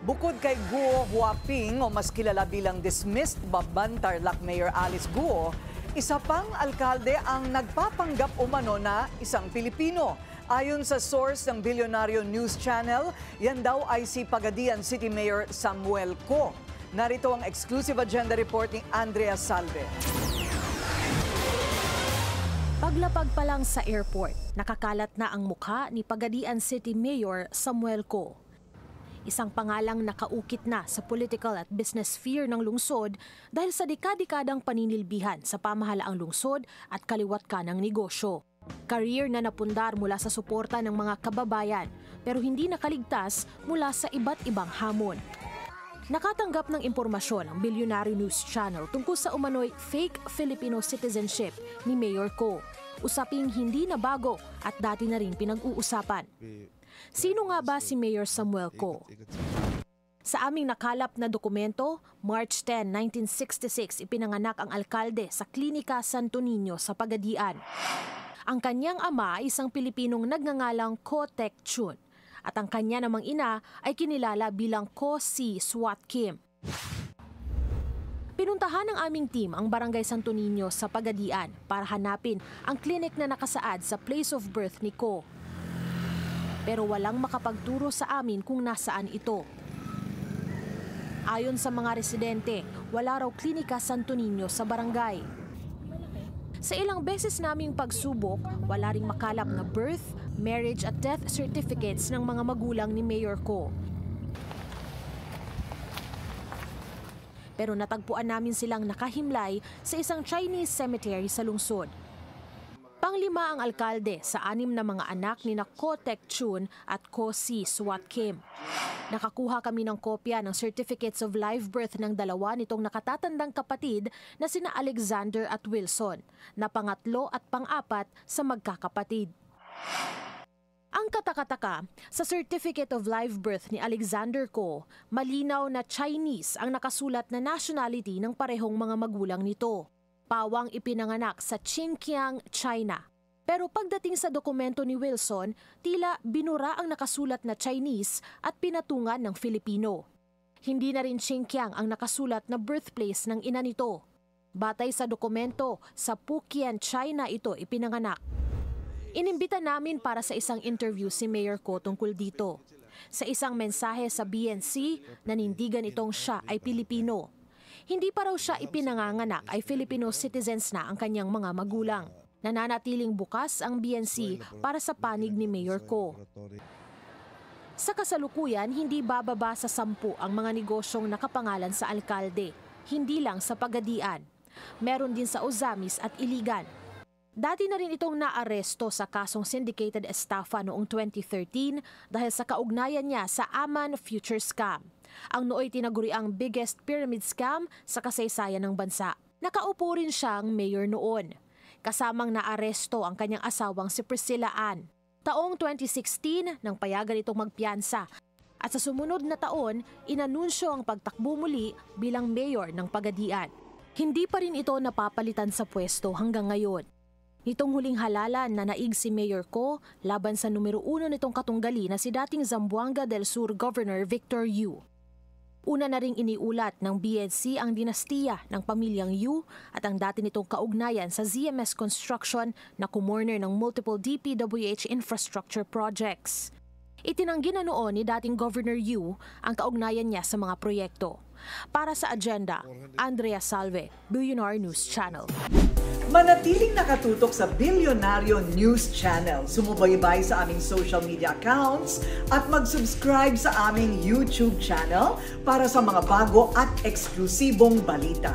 Bukod kay Guo Huaping o mas kilala bilang dismissed Baban Tarlac Mayor Alice Guo, isa pang alkalde ang nagpapanggap umano na isang Pilipino. Ayon sa source ng Bilyonaryo News Channel, yan daw ay si Pagadian City Mayor Samuel Co. Narito ang exclusive agenda report ni Andrea Salve. Paglapag pa lang sa airport, nakakalat na ang mukha ni Pagadian City Mayor Samuel Co. Isang pangalang nakaukit na sa political at business sphere ng lungsod dahil sa dekadang paninilbihan sa pamahalaang lungsod at kaliwat kanang negosyo. Career na napundar mula sa suporta ng mga kababayan pero hindi nakaligtas mula sa iba't ibang hamon. Nakatanggap ng impormasyon ang Bilyonaryo News Channel tungkol sa umano'y fake Filipino citizenship ni Mayor Co. Usaping hindi na bago at dati na rin pinag-uusapan. Sino nga ba si Mayor Samuel Co? Sa aming nakalap na dokumento, March 10, 1966 ipinanganak ang alkalde sa Klinika Santo Niño sa Pagadian. Ang kanyang ama ay isang Pilipinong nagngangalang Ko Tek Chun at ang kanya namang ina ay kinilala bilang Ko Si Swat Kim. Pinuntahan ng aming team ang Barangay Santo Niño sa Pagadian para hanapin ang klinik na nakasaad sa place of birth ni Ko. Pero walang makapagturo sa amin kung nasaan ito. Ayon sa mga residente, wala raw Klinika Santo Niño sa barangay. Sa ilang beses naming pagsubok, wala ring makalap na birth, marriage at death certificates ng mga magulang ni Mayor Co. Pero natagpuan namin silang nakahimlay sa isang Chinese cemetery sa lungsod. Panglima ang alkalde sa 6 na mga anak ni Ko Tek Chun at Ko Si Swat Kim. Nakakuha kami ng kopya ng certificates of live birth ng dalawa nitong nakatatandang kapatid na sina Alexander at Wilson, na pangatlo at pang-apat sa magkakapatid. Ang katakataka, sa certificate of live birth ni Alexander Co, malinaw na Chinese ang nakasulat na nationality ng parehong mga magulang nito. Pawang ipinanganak sa Xinjiang, China. Pero pagdating sa dokumento ni Wilson, tila binura ang nakasulat na Chinese at pinatungan ng Filipino. Hindi na rin Xinjiang ang nakasulat na birthplace ng ina nito. Batay sa dokumento, sa Puqian, China ito ipinanganak. Inimbita namin para sa isang interview si Mayor Co tungkol dito. Sa isang mensahe sa BNC, nanindigan itong siya ay Pilipino. Hindi pa raw siya ipinanganganak ay Filipino citizens na ang kanyang mga magulang. Nananatiling bukas ang BNC para sa panig ni Mayor Co. Sa kasalukuyan, hindi bababa sa 10 ang mga negosyong nakapangalan sa alkalde. Hindi lang sa Pagadian. Meron din sa Ozamis at Iligan. Dati na rin itong naaresto sa kasong syndicated estafa noong 2013 dahil sa kaugnayan niya sa Aman Future Scam. Ang nooy tinaguri ang biggest pyramid scam sa kasaysayan ng bansa. Nakaupo rin siyang mayor noon. Kasamang naaresto ang kanyang asawang si Priscilla Ann. Taong 2016 nang payagan itong magpiyansa at sa sumunod na taon inanunsyo ang pagtakbo muli bilang mayor ng Pagadian. Hindi pa rin ito napapalitan sa pwesto hanggang ngayon. Nitong huling halalan na naig si Mayor Co laban sa numero 1 nitong katunggali na si dating Zamboanga del Sur Governor Victor Yu. Una na ring iniulat ng BNC ang dinastiya ng pamilyang Yu at ang dati nitong kaugnayan sa ZMS Construction na kumorner ng multiple DPWH infrastructure projects. Itinanggi na noon ni dating Governor Yu ang kaugnayan niya sa mga proyekto. Para sa agenda, Andrea Salve, Bilyonaryo News Channel. Manatiling nakatutok sa Bilyonaryo News Channel. Sumubaybay sa aming social media accounts at mag-subscribe sa aming YouTube channel para sa mga bago at eksklusibong balita.